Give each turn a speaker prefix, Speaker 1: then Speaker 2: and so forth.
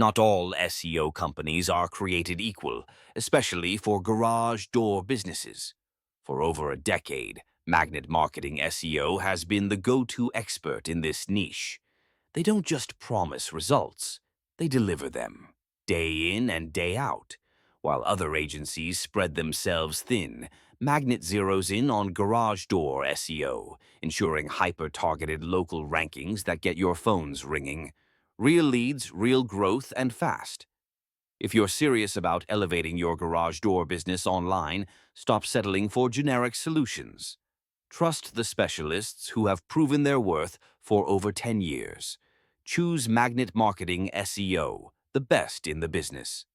Speaker 1: Not all SEO companies are created equal, especially for garage door businesses. For over a decade, Magnet Marketing SEO has been the go-to expert in this niche. They don't just promise results, they deliver them, day in and day out. While other agencies spread themselves thin, Magnet zeroes in on garage door SEO, ensuring hyper-targeted local rankings that get your phones ringing. Real leads, real growth, and fast. If you're serious about elevating your garage door business online, stop settling for generic solutions. Trust the specialists who have proven their worth for over 10 years. Choose Magnet Marketing SEO, the best in the business.